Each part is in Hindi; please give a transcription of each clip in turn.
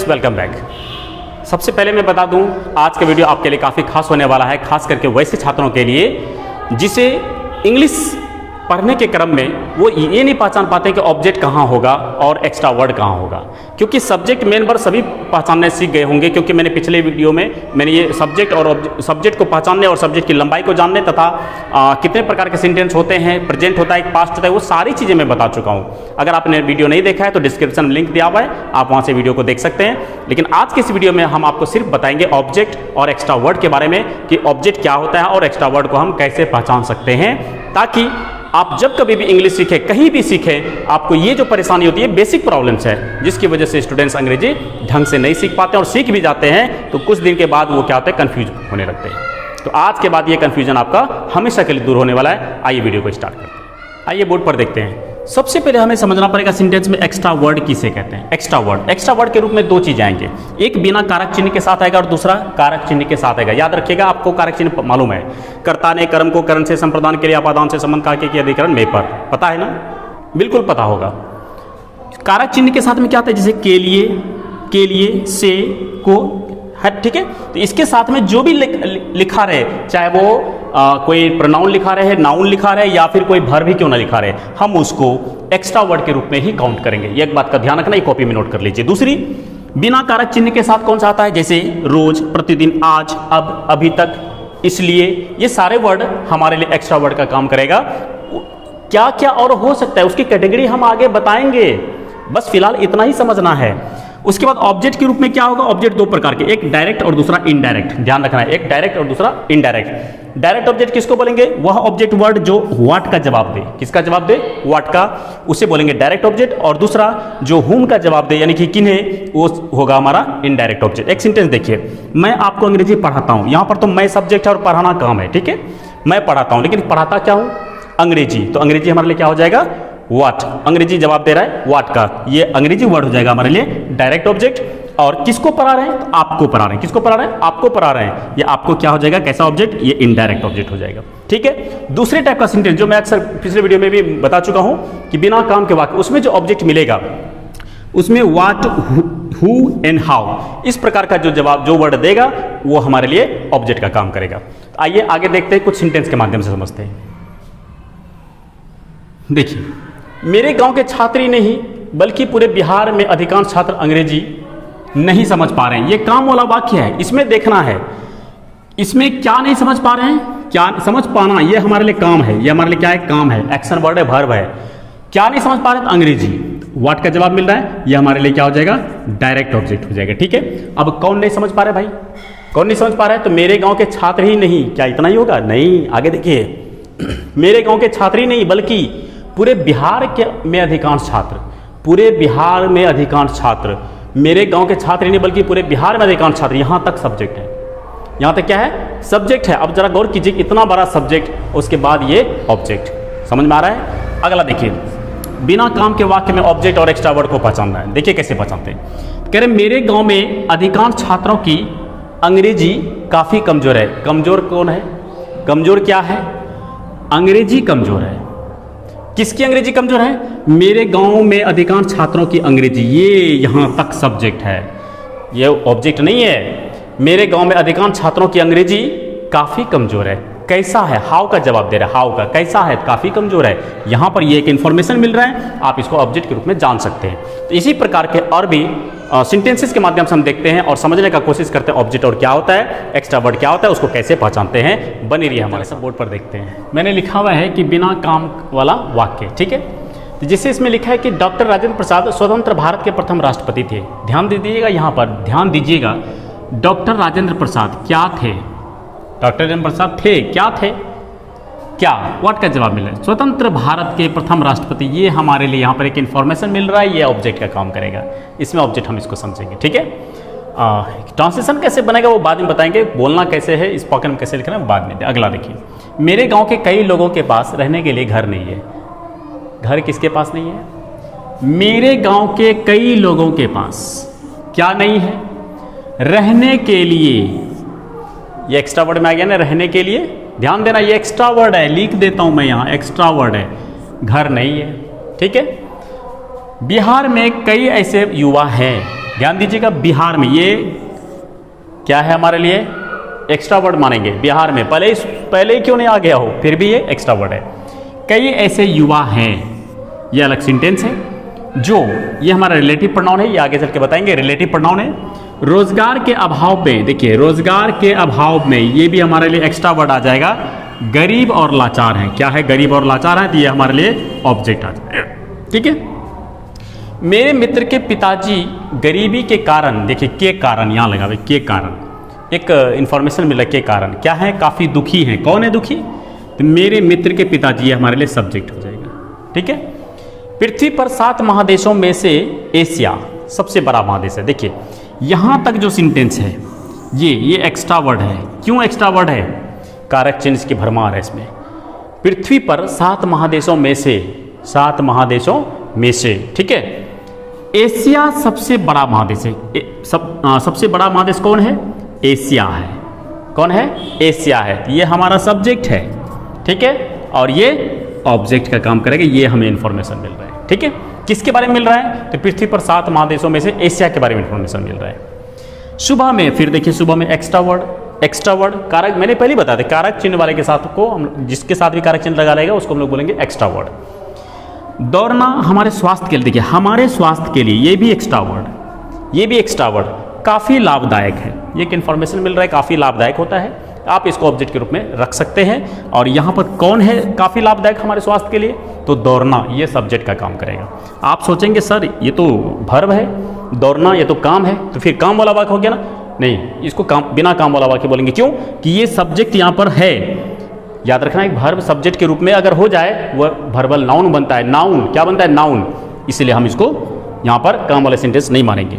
Students, welcome back. सबसे पहले मैं बता दूं, आज का वीडियो आपके लिए काफ़ी खास होने वाला है, खास करके वैसे छात्रों के लिए जिसे इंग्लिश पढ़ने के क्रम में वो ये नहीं पहचान पाते कि ऑब्जेक्ट कहाँ होगा और एक्स्ट्रा वर्ड कहाँ होगा। क्योंकि सब्जेक्ट मेन वर्ड सभी पहचानने सीख गए होंगे, क्योंकि मैंने पिछले वीडियो में मैंने ये सब्जेक्ट को पहचानने और सब्जेक्ट की लंबाई को जानने तथा कितने प्रकार के सेंटेंस होते हैं, प्रेजेंट होता है, पास्ट होता है, वो सारी चीज़ें मैं बता चुका हूँ। अगर आपने वीडियो नहीं देखा है तो डिस्क्रिप्शन में लिंक दिया हुआ है, आप वहाँ से वीडियो को देख सकते हैं। लेकिन आज के इस वीडियो में हम आपको सिर्फ बताएंगे ऑब्जेक्ट और एक्स्ट्रा वर्ड के बारे में कि ऑब्जेक्ट क्या होता है और एक्स्ट्रा वर्ड को हम कैसे पहचान सकते हैं, ताकि आप जब कभी भी इंग्लिश सीखें, कहीं भी सीखें, आपको ये जो परेशानी होती है बेसिक प्रॉब्लम्स है, जिसकी वजह से स्टूडेंट्स अंग्रेजी ढंग से नहीं सीख पाते और सीख भी जाते हैं तो कुछ दिन के बाद वो क्या होते हैं, कंफ्यूज होने लगते हैं। तो आज के बाद ये कंफ्यूजन आपका हमेशा के लिए दूर होने वाला है। आइए वीडियो को स्टार्ट करते हैं। आइए बोर्ड पर देखते हैं। सबसे पहले हमें समझना पड़ेगा सेंटेंस में एक्स्ट्रा वर्ड किसे कहते हैं। एक्स्ट्रा वर्ड के रूप में दो चीजें आएंगे, एक बिना कारक चिन्ह के साथ आएगा और दूसरा कारक चिन्ह के साथ आएगा। याद रखिएगा, आपको कारक चिन्ह मालूम है, कर्ता ने कर्म को करण से संप्रदान के लिए अपादान से संबंध का के अधिकरण में पर, पता है ना, बिल्कुल पता होगा। कारक चिन्ह के साथ में क्या आता है, जैसे के लिए, से, को, है, ठीक है। तो इसके साथ में जो भी लिखा रहे, चाहे वो कोई प्रोनाउन लिखा रहे, नाउन लिखा रहे, या फिर कोई वर्ब भी क्यों ना लिखा रहे, हम उसको एक्स्ट्रा वर्ड के रूप में ही काउंट करेंगे। ये एक बात का ध्यान रखना, ये कॉपी में नोट कर लीजिए। दूसरी, बिना कारक चिन्ह के साथ कौन सा आता है, जैसे रोज, प्रतिदिन, आज, अब, अभी तक, इसलिए, ये सारे वर्ड हमारे लिए एक्स्ट्रा वर्ड का काम करेगा। क्या क्या और हो सकता है उसकी कैटेगरी हम आगे बताएंगे, बस फिलहाल इतना ही समझना है। उसके बाद ऑब्जेक्ट के रूप में क्या होगा, ऑब्जेक्ट दो प्रकार के, एक डायरेक्ट और दूसरा इनडायरेक्ट। ध्यान रखना है, एक डायरेक्ट और दूसरा इनडायरेक्ट। डायरेक्ट ऑब्जेक्ट किसको बोलेंगे, वह ऑब्जेक्ट वर्ड जो व्हाट का जवाब दे, किसका जवाब दे, व्हाट का, उसे बोलेंगे डायरेक्ट ऑब्जेक्ट। और दूसरा जो हुम का जवाब दे, यानी कि किन्हें, वो होगा हमारा इनडायरेक्ट ऑब्जेक्ट। एक सेंटेंस देखिए, मैं आपको अंग्रेजी पढ़ाता हूं, यहां पर तो मैं सब्जेक्ट है और पढ़ाना काम है, ठीक है, मैं पढ़ाता हूं, लेकिन पढ़ाता क्या हूं, अंग्रेजी। तो अंग्रेजी हमारे लिए क्या हो जाएगा, व्हाट। अंग्रेजी जवाब दे रहा है व्हाट का, ये अंग्रेजी वर्ड हो जाएगा हमारे लिए डायरेक्ट ऑब्जेक्ट। और किसको पढ़ा रहे हैं, तो आपको पढ़ा रहे हैं, किसको पढ़ा रहे हैं, आपको पढ़ा रहे हैं, ये आपको क्या हो जाएगा, कैसा ऑब्जेक्ट, ये इनडायरेक्ट ऑब्जेक्ट हो जाएगा, ठीक है। दूसरे टाइप का सेंटेंस जो मैं अक्सर पिछले वीडियो में भी बता चुका हूं कि बिना काम के वाक्य, उसमें जो ऑब्जेक्ट मिलेगा उसमें व्हाट, हु एंड हाउ, इस प्रकार का जो जवाब, जो वर्ड देगा वो हमारे लिए ऑब्जेक्ट का काम करेगा। आइए आगे देखते हैं, कुछ सेंटेंस के माध्यम से समझते हैं। देखिए, मेरे गांव के छात्र ही नहीं बल्कि पूरे बिहार में अधिकांश छात्र अंग्रेजी नहीं समझ पा रहे हैं। ये काम वाला वाक्य है, इसमें देखना है, इसमें क्या नहीं समझ पा रहे हैं, क्या समझ पाना, ये हमारे लिए काम है, ये हमारे लिए क्या है, काम है, एक्शन वर्ड है, वर्ब है। क्या नहीं समझ पा रहे हैं, तो अंग्रेजी, व्हाट का जवाब मिल रहा है, ये हमारे लिए क्या हो जाएगा, डायरेक्ट ऑब्जेक्ट हो जाएगा, ठीक है। अब कौन नहीं समझ पा रहे भाई, कौन नहीं समझ पा रहा है, तो मेरे गाँव के छात्र ही नहीं, क्या इतना ही होगा, नहीं, आगे देखिए, मेरे गाँव के छात्र ही नहीं बल्कि पूरे बिहार के में अधिकांश छात्र, पूरे बिहार में अधिकांश छात्र, मेरे गांव के छात्र नहीं बल्कि पूरे बिहार में अधिकांश छात्र, यहां तक सब्जेक्ट है, यहां तक क्या है, सब्जेक्ट है। अब जरा गौर कीजिए, इतना बड़ा सब्जेक्ट, उसके बाद ये ऑब्जेक्ट, समझ में आ रहा है। अगला देखिए, बिना काम के वाक्य में ऑब्जेक्ट और एक्स्ट्रा वर्ड को पहचानना है। देखिए कैसे पहचानते हैं, कह रहे मेरे गाँव में अधिकांश छात्रों की अंग्रेजी काफी कमजोर है। कमजोर कौन है, कमजोर क्या है, अंग्रेजी कमजोर है। किसकी अंग्रेजी कमजोर है, मेरे गांव में अधिकांश छात्रों की अंग्रेजी, ये यहां तक सब्जेक्ट है, ये ऑब्जेक्ट नहीं है। मेरे गांव में अधिकांश छात्रों की अंग्रेजी काफी कमजोर है। कैसा है, हाउ का जवाब दे रहा है, हाउ का, कैसा है, काफी कमजोर है। यहां पर ये एक इंफॉर्मेशन मिल रहा है, आप इसको ऑब्जेक्ट के रूप में जान सकते हैं। तो इसी प्रकार के और भी सेंटेंसेस के माध्यम से हम देखते हैं और समझने का कोशिश करते हैं ऑब्जेक्ट और क्या होता है, एक्स्ट्रा वर्ड क्या होता है, उसको कैसे पहचानते हैं। बनी रहिए हमारे साथ, बोर्ड पर देखते हैं। मैंने लिखा हुआ है कि बिना काम वाला वाक्य, ठीक है। तो जिससे इसमें लिखा है कि डॉक्टर राजेंद्र प्रसाद स्वतंत्र भारत के प्रथम राष्ट्रपति थे। ध्यान दीजिएगा, यहाँ पर ध्यान दीजिएगा, डॉक्टर राजेंद्र प्रसाद क्या थे, डॉक्टर राजेंद्र प्रसाद थे, क्या थे, क्या, व्हाट का जवाब मिल रहा है, स्वतंत्र भारत के प्रथम राष्ट्रपति। ये हमारे लिए यहाँ पर एक इन्फॉर्मेशन मिल रहा है, ये ऑब्जेक्ट का काम करेगा, इसमें ऑब्जेक्ट हम इसको समझेंगे, ठीक है। ट्रांसलेशन कैसे बनेगा वो बाद में बताएंगे, बोलना कैसे है, स्पोकन में कैसे लिखना है बाद में। अगला देखिए, मेरे गांव के कई लोगों के पास रहने के लिए घर नहीं है। घर किसके पास नहीं है, मेरे गांव के कई लोगों के पास क्या नहीं है, रहने के लिए। ये एक्स्ट्रा वर्ड में आ गया ना, रहने के लिए, ध्यान देना, ये एक्स्ट्रा वर्ड है, लिख देता हूं मैं यहां, एक्स्ट्रा वर्ड है, घर नहीं है, ठीक है। बिहार में कई ऐसे युवा हैं, ध्यान दीजिएगा, बिहार में ये क्या है हमारे लिए एक्स्ट्रा वर्ड मानेंगे। बिहार में पहले ही क्यों नहीं आ गया हो, फिर भी ये एक्स्ट्रा वर्ड है। कई ऐसे युवा हैं, ये अलग सेंटेंस है, जो ये हमारा रिलेटिव प्रोनाउन है, ये आगे चल के बताएंगे रिलेटिव प्रोनाउन है। रोजगार के अभाव में, देखिए रोजगार के अभाव में, ये भी हमारे लिए एक्स्ट्रा वर्ड आ जाएगा। गरीब और लाचार हैं, क्या है गरीब और लाचार हैं, तो ये हमारे लिए ऑब्जेक्ट आ जाएगा। ठीक है। मेरे मित्र के पिताजी गरीबी के कारण, देखिए के कारण यहाँ लगा हुआ, के कारण एक इंफॉर्मेशन मिला, के कारण क्या है, काफ़ी दुखी हैं। कौन है दुखी, तो मेरे मित्र के पिताजी, ये हमारे लिए सब्जेक्ट हो जाएगा। ठीक है। पृथ्वी पर 7 महादेशों में से एशिया सबसे बड़ा महादेश है। देखिए यहाँ तक जो सेंटेंस है ये एक्स्ट्रा वर्ड है। क्यों एक्स्ट्रा वर्ड है, कारक चिन्ह की भरमार है इसमें। पृथ्वी पर 7 महादेशों में से, 7 महादेशों में से, ठीक है। एशिया सबसे बड़ा महादेश है। सबसे बड़ा महादेश कौन है, एशिया है। कौन है, एशिया है। ये हमारा सब्जेक्ट है, ठीक है, और ये ऑब्जेक्ट का काम करेगा। ये हमें इंफॉर्मेशन मिल रहा है। ठीक है। किसके बारे में मिल रहा है, तो पृथ्वी पर 7 महादेशों में से एशिया के बारे में इंफॉर्मेशन मिल रहा है। सुबह में, फिर देखिए सुबह में एक्स्ट्रा वर्ड कारक, मैंने पहले बताया था, कारक चिन्ह वाले के साथ को हम, जिसके साथ भी कारक चिन्ह लगा रहेगा उसको हम लोग बोलेंगे एक्स्ट्रा वर्ड। दौड़ना हमारे स्वास्थ्य के लिए, देखिए हमारे स्वास्थ्य के लिए, ये भी एक्स्ट्रा वर्ड, ये भी एक्स्ट्रा वर्ड, काफ़ी लाभदायक है। ये एक इन्फॉर्मेशन मिल रहा है, काफ़ी लाभदायक होता है, आप इसको ऑब्जेक्ट के रूप में रख सकते हैं। और यहाँ पर कौन है काफ़ी लाभदायक हमारे स्वास्थ्य के लिए, तो दौड़ना, ये सब्जेक्ट का काम करेगा। आप सोचेंगे सर ये तो वर्ब है, दौड़ना ये तो काम है, तो फिर काम वाला वाक्य हो गया ना। नहीं, इसको काम, बिना काम वाला वाक्य बोलेंगे। क्यों, कि ये सब्जेक्ट यहाँ पर है। याद रखना, एक वर्ब सब्जेक्ट के रूप में अगर हो जाए वह वर्बल नाउन बनता है। नाउन क्या बनता है, नाउन। इसलिए हम इसको यहाँ पर काम वाले सेंटेंस नहीं मानेंगे।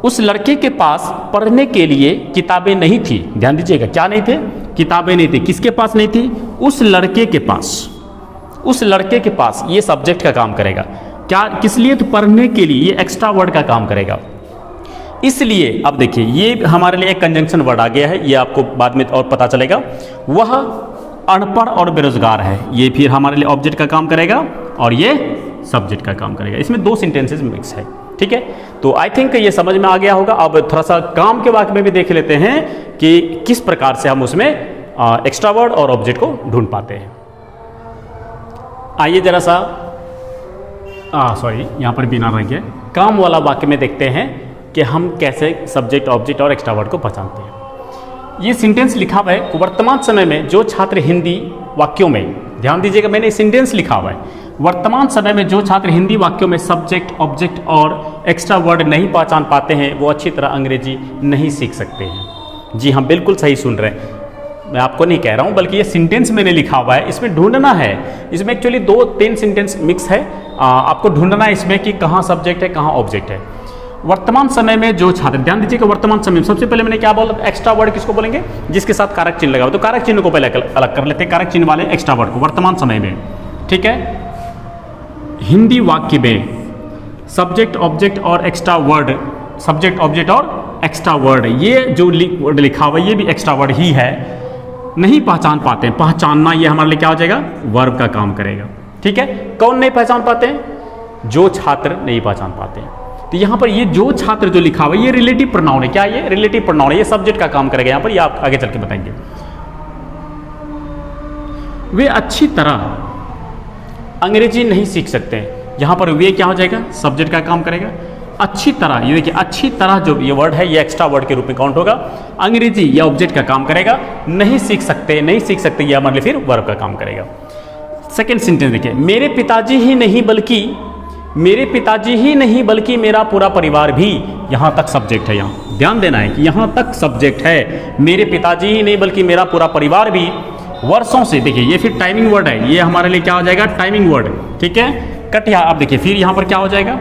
उस लड़के के पास पढ़ने के लिए किताबें नहीं थी। ध्यान दीजिएगा, क्या नहीं थे, किताबें नहीं थी। किसके पास नहीं थी, उस लड़के के पास। उस लड़के के पास, ये सब्जेक्ट का काम करेगा। क्या, किस लिए, तो पढ़ने के लिए, ये एक्स्ट्रा वर्ड का काम करेगा। इसलिए अब देखिए ये हमारे लिए एक कंजंक्शन वर्ड आ गया है, ये आपको बाद में और पता चलेगा। वह अनपढ़ और बेरोजगार है, ये फिर हमारे लिए ऑब्जेक्ट का काम करेगा और ये सब्जेक्ट का काम करेगा। इसमें 2 सेंटेंसेस मिक्स है। ठीक है। तो आई थिंक ये समझ में आ गया होगा। अब थोड़ा सा काम के वाक्य में भी देख लेते हैं कि किस प्रकार से हम उसमें एक्स्ट्रा वर्ड और ऑब्जेक्ट को ढूंढ पाते हैं। आइए जरा सा, सॉरी यहाँ पर बिना रह गया, काम वाला वाक्य में देखते हैं कि हम कैसे सब्जेक्ट, ऑब्जेक्ट और एक्स्ट्रा वर्ड को पहचानते हैं। ये सेंटेंस लिखा हुआ है, वर्तमान समय में जो छात्र हिंदी वाक्यों में, ध्यान दीजिएगा मैंने सेंटेंस लिखा हुआ है, वर्तमान समय में जो छात्र हिंदी वाक्यों में सब्जेक्ट, ऑब्जेक्ट और एक्स्ट्रा वर्ड नहीं पहचान पाते हैं वो अच्छी तरह अंग्रेजी नहीं सीख सकते हैं। जी हाँ, बिल्कुल सही सुन रहे हैं, मैं आपको नहीं कह रहा हूँ, बल्कि ये सेंटेंस मैंने लिखा हुआ है, इसमें ढूंढना है। इसमें एक्चुअली 2-3 सेंटेंस मिक्स है, आपको ढूंढना है इसमें कि कहाँ सब्जेक्ट है कहाँ ऑब्जेक्ट है। वर्तमान समय में जो छात्र, ध्यान दीजिएगा वर्तमान समय में, सबसे पहले मैंने क्या बोला, एक्स्ट्रा वर्ड किसको बोलेंगे, जिसके साथ कारक चिन्ह लगा हो। तो कारक चिन्ह को पहले अलग कर लेते हैं, कारक चिन्ह वाले एक्स्ट्रा वर्ड को वर्तमान समय में। ठीक है। हिंदी वाक्य में सब्जेक्ट, ऑब्जेक्ट और एक्स्ट्रा वर्ड, सब्जेक्ट, ऑब्जेक्ट और एक्स्ट्रा वर्ड, ये जो वर्ड लिखा हुआ है ये भी एक्स्ट्रा वर्ड ही है। नहीं पहचान पाते हैं, पहचानना ये हमारे लिए क्या हो जाएगा, वर्ब का काम करेगा। ठीक है। कौन नहीं पहचान पाते हैं, जो छात्र नहीं पहचान पाते हैं। तो यहाँ पर ये जो छात्र जो लिखा हुआ है ये रिलेटिव प्रोनाउन है। क्या ये रिलेटिव प्रोनाउन है, ये सब्जेक्ट का काम करेगा यहाँ पर, ये आप आगे चल के बताएंगे। वे अच्छी तरह अंग्रेजी नहीं सीख सकते हैं, यहाँ पर वे क्या हो जाएगा, सब्जेक्ट का काम करेगा। अच्छी तरह, ये देखिए अच्छी तरह जो ये वर्ड है ये एक्स्ट्रा वर्ड के रूप में काउंट होगा। अंग्रेजी या ऑब्जेक्ट का काम करेगा। नहीं सीख सकते, नहीं सीख सकते ये हमारे लिए फिर वर्ब का काम करेगा। सेकेंड सेंटेंस देखिए, मेरे पिताजी ही नहीं बल्कि, मेरे पिताजी ही नहीं बल्कि मेरा पूरा परिवार भी, यहाँ तक सब्जेक्ट है। यहाँ ध्यान देना है कि यहाँ तक सब्जेक्ट है। मेरे पिताजी ही नहीं बल्कि मेरा पूरा परिवार भी वर्षों से, देखिए ये फिर टाइमिंग वर्ड है, ये हमारे लिए क्या हो जाएगा, टाइमिंग वर्ड। ठीक है। कटिहार, अब देखिए फिर यहाँ पर क्या हो जाएगा,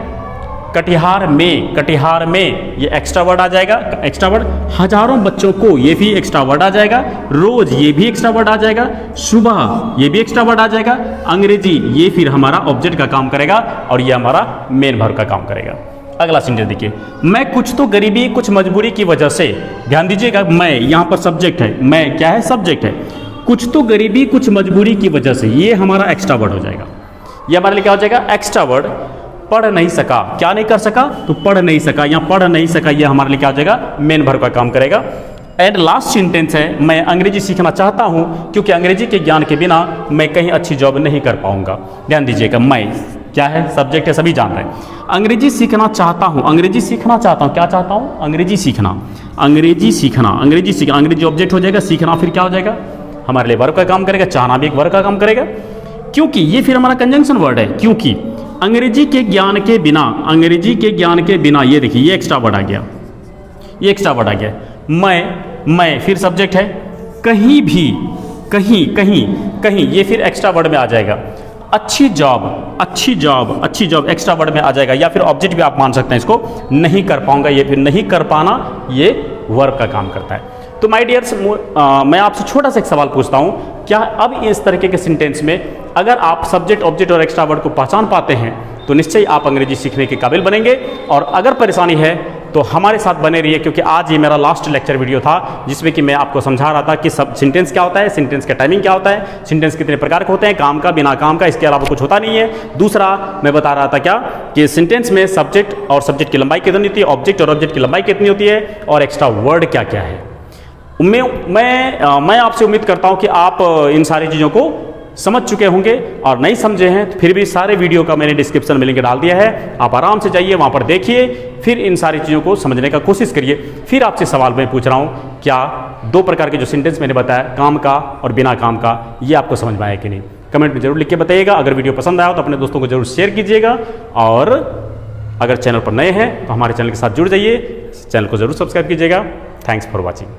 कटिहार में, कटिहार में ये एक्स्ट्रा वर्ड आ जाएगा, एक्स्ट्रा वर्ड। हजारों बच्चों को, ये भी एक्स्ट्रा वर्ड आ जाएगा। रोज, ये भी एक्स्ट्रा वर्ड आ जाएगा। सुबह, ये भी एक्स्ट्रा वर्ड आ जाएगा। अंग्रेजी, ये फिर हमारा ऑब्जेक्ट का काम करेगा और ये हमारा मेन वर्ब का काम करेगा। अगला सेंटेंस देखिए, मैं कुछ तो गरीबी कुछ मजबूरी की वजह से, ध्यान दीजिएगा मैं यहाँ पर सब्जेक्ट है, मैं क्या है, सब्जेक्ट है। कुछ तो गरीबी कुछ मजबूरी की वजह से, ये हमारा एक्स्ट्रा वर्ड हो जाएगा। ये हमारे लिए क्या हो जाएगा, एक्स्ट्रा वर्ड। पढ़ नहीं सका, क्या नहीं कर सका, तो पढ़ नहीं सका, यहाँ पढ़ नहीं सका, ये हमारे लिए क्या हो जाएगा, मेन वर्ब का काम करेगा। एंड लास्ट सेंटेंस है मैं अंग्रेजी सीखना चाहता हूँ क्योंकि अंग्रेजी के ज्ञान के बिना मैं कहीं अच्छी जॉब नहीं कर पाऊंगा। ध्यान दीजिएगा, मैं क्या है, सब्जेक्ट है, सभी जान रहे हैं। अंग्रेजी सीखना चाहता हूँ, अंग्रेजी सीखना चाहता हूँ, क्या चाहता हूँ, अंग्रेजी सीखना, अंग्रेजी सीखना, अंग्रेजी सीखना, अंग्रेजी ऑब्जेक्ट हो जाएगा, सीखना फिर क्या हो जाएगा, हमारे लिए वर्ब का काम करेगा, चाहना भी एक वर्ब का काम करेगा, क्योंकि ये फिर हमारा कंजंक्शन वर्ड है, क्योंकि अंग्रेजी के ज्ञान के बिना, अंग्रेजी के ज्ञान के बिना, ये देखिए ये एक्स्ट्रा वर्ड आ गया, ये एक्स्ट्रा वर्ड आ गया, मैं फिर सब्जेक्ट है, कहीं भी, कहीं कहीं कहीं, ये फिर एक्स्ट्रा वर्ड में आ जाएगा। अच्छी जॉब, अच्छी जॉब, अच्छी जॉब एक्स्ट्रा वर्ड में आ जाएगा, या फिर ऑब्जेक्ट भी आप मान सकते हैं इसको, नहीं कर पाऊंगा, ये फिर नहीं कर पाना ये वर्ब का काम करता है। तो माय डियर्स, मैं आपसे छोटा सा एक सवाल पूछता हूँ, क्या अब इस तरीके के सेंटेंस में अगर आप सब्जेक्ट, ऑब्जेक्ट और एक्स्ट्रा वर्ड को पहचान पाते हैं तो निश्चय आप अंग्रेजी सीखने के काबिल बनेंगे। और अगर परेशानी है तो हमारे साथ बने रहिए, क्योंकि आज ये मेरा लास्ट लेक्चर वीडियो था जिसमें कि मैं आपको समझा रहा था कि सब सेंटेंस क्या होता है, सेंटेंस का टाइमिंग क्या होता है, सेंटेंस कितने प्रकार के होते हैं, काम का, बिना काम का, इसके अलावा कुछ होता नहीं है। दूसरा मैं बता रहा था क्या कि सेंटेंस में सब्जेक्ट और सब्जेक्ट की लंबाई कितनी होती है, ऑब्जेक्ट और ऑब्जेक्ट की लंबाई कितनी होती है, और एक्स्ट्रा वर्ड क्या क्या है। मैं आपसे उम्मीद करता हूँ कि आप इन सारी चीज़ों को समझ चुके होंगे, और नहीं समझे हैं तो फिर भी सारे वीडियो का मैंने डिस्क्रिप्शन में लिंक डाल दिया है, आप आराम से जाइए वहाँ पर देखिए, फिर इन सारी चीज़ों को समझने का कोशिश करिए। फिर आपसे सवाल मैं पूछ रहा हूँ, क्या दो प्रकार के जो सेंटेंस मैंने बताया, काम का और बिना काम का, ये आपको समझ में आया कि नहीं, कमेंट में जरूर लिख के बताइएगा। अगर वीडियो पसंद आया तो अपने दोस्तों को जरूर शेयर कीजिएगा, और अगर चैनल पर नए हैं तो हमारे चैनल के साथ जुड़ जाइए, चैनल को जरूर सब्सक्राइब कीजिएगा। Thanks for watching.